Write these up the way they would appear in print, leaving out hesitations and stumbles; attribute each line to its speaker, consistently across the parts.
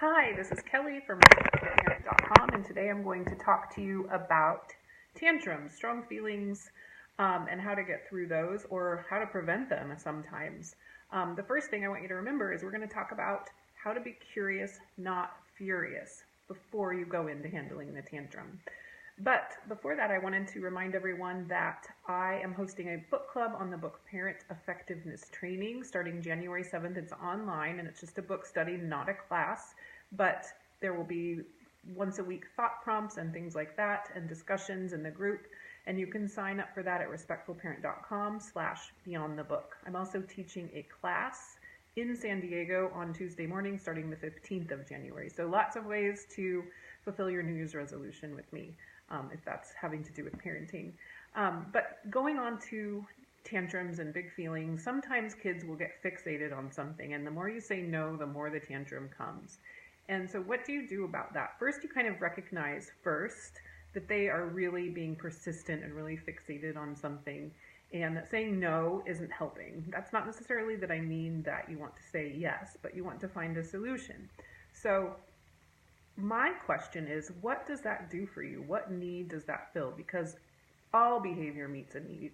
Speaker 1: Hi, this is Kelly from Preventative, and today I'm going to talk to you about tantrums, strong feelings, and how to get through those or how to prevent them sometimes. The first thing I want you to remember is we're going to talk about how to be curious, not furious, before you go into handling the tantrum. But before that, I wanted to remind everyone that I am hosting a book club on the book Parent Effectiveness Training starting January 7th. It's online and it's just a book study, not a class, but there will be once a week thought prompts and things like that and discussions in the group. And you can sign up for that at respectfulparent.com/beyondthebook. I'm also teaching a class in San Diego on Tuesday morning starting the 15th of January. So lots of ways to fulfill your New Year's resolution with me. If that's having to do with parenting. But going on to tantrums and big feelings, sometimes kids will get fixated on something, and the more you say no, the more the tantrum comes. And so what do you do about that? First, you kind of recognize that they are really being persistent and really fixated on something, and that saying no isn't helping. That's not necessarily that I mean that you want to say yes, but you want to find a solution. So my question is, what does that do for you? What need does that fill? Because all behavior meets a need.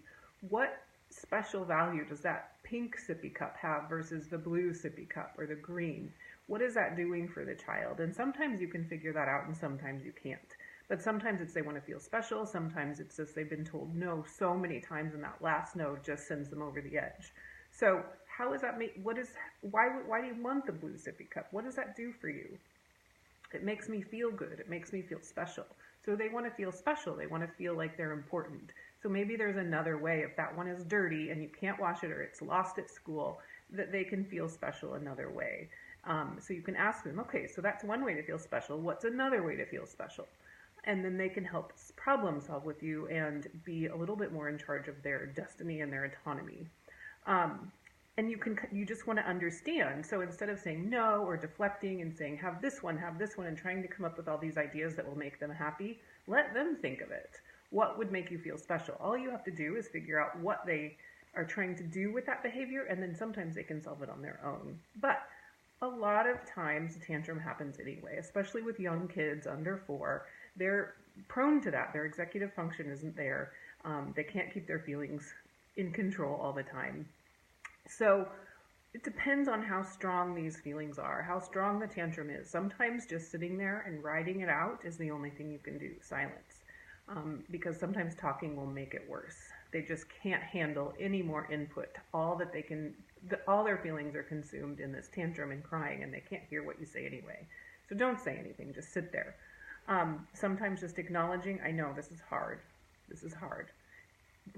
Speaker 1: What special value does that pink sippy cup have versus the blue sippy cup or the green? What is that doing for the child? And sometimes you can figure that out and sometimes you can't. But sometimes it's they want to feel special. Sometimes it's just they've been told no so many times and that last no just sends them over the edge. So how is that why do you want the blue sippy cup? What does that do for you? It makes me feel good. It makes me feel special. So they want to feel special. They want to feel like they're important. So maybe there's another way. If that one is dirty and you can't wash it or it's lost at school, that they can feel special another way. So you can ask them, okay, so that's one way to feel special. What's another way to feel special? And then they can help problem solve with you and be a little bit more in charge of their destiny and their autonomy. And you just want to understand. So instead of saying no or deflecting and saying have this one and trying to come up with all these ideas that will make them happy, let them think of it. What would make you feel special? All you have to do is figure out what they are trying to do with that behavior, and then sometimes they can solve it on their own. But a lot of times a tantrum happens anyway, especially with young kids under 4. They're prone to that. Their executive function isn't there. They can't keep their feelings in control all the time. So it depends on how strong these feelings are, how strong the tantrum is. Sometimes just sitting there and riding it out is the only thing you can do, silence. Because sometimes talking will make it worse. They just can't handle any more input. All their feelings are consumed in this tantrum and crying, and they can't hear what you say anyway. So don't say anything, just sit there. Sometimes just acknowledging, I know this is hard.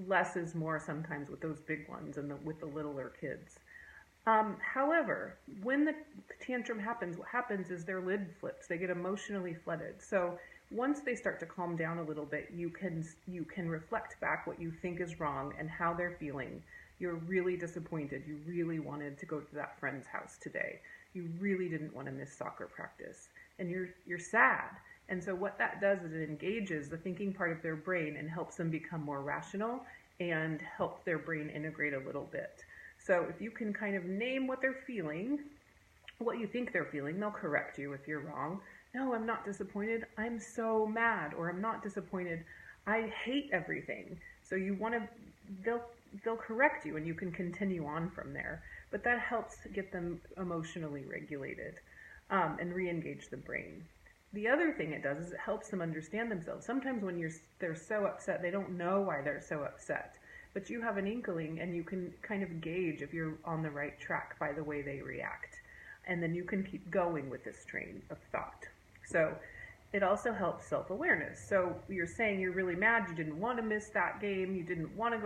Speaker 1: Less is more sometimes with those big ones and with the littler kids. However, when the tantrum happens, what happens is their lid flips. They get emotionally flooded. So once they start to calm down a little bit, you can reflect back what you think is wrong and how they're feeling. You're really disappointed. You really wanted to go to that friend's house today. You really didn't want to miss soccer practice. And you're sad. And so what that does is it engages the thinking part of their brain and helps them become more rational and help their brain integrate a little bit. So if you can kind of name what they're feeling, what you think they're feeling, they'll correct you if you're wrong. No, I'm not disappointed. I'm so mad. Or I'm not disappointed. I hate everything. So they'll correct you and you can continue on from there. But that helps get them emotionally regulated and re-engage the brain. The other thing it does is it helps them understand themselves. Sometimes when they're so upset, they don't know why they're so upset. But you have an inkling and you can kind of gauge if you're on the right track by the way they react. And then you can keep going with this train of thought. So it also helps self-awareness. So you're saying you're really mad, you didn't want to miss that game, you wanted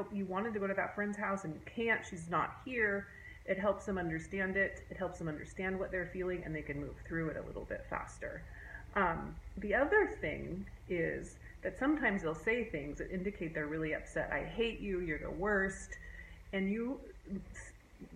Speaker 1: to go to that friend's house and you can't, she's not here. It helps them understand it. It helps them understand what they're feeling and they can move through it a little bit faster. The other thing is that sometimes they'll say things that indicate they're really upset. I hate you, you're the worst. And you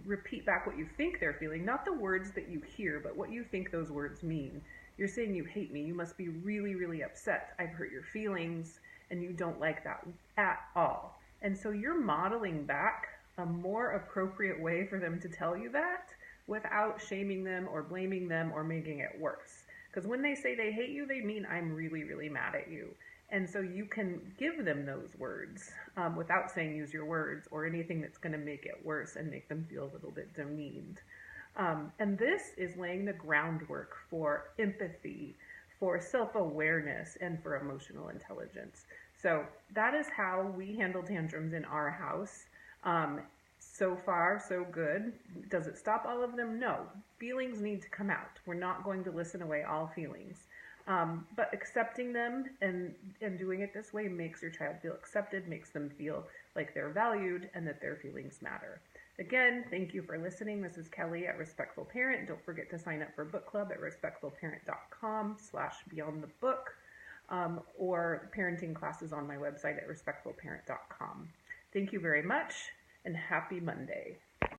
Speaker 1: repeat back what you think they're feeling, not the words that you hear, but what you think those words mean. You're saying you hate me, you must be really, really upset. I've hurt your feelings, and you don't like that at all. And so you're modeling back a more appropriate way for them to tell you that without shaming them or blaming them or making it worse. Because when they say they hate you, they mean I'm really, really mad at you. And so you can give them those words without saying use your words or anything that's going to make it worse and make them feel a little bit demeaned. And this is laying the groundwork for empathy, for self-awareness, and for emotional intelligence. So that is how we handle tantrums in our house. So far, so good. Does it stop all of them? No. Feelings need to come out. We're not going to listen away all feelings. But accepting them and doing it this way makes your child feel accepted, makes them feel like they're valued and that their feelings matter. Again, thank you for listening. This is Kelly at Respectful Parent. Don't forget to sign up for book club at respectfulparent.com/beyondthebook or parenting classes on my website at respectfulparent.com. Thank you very much and happy Monday.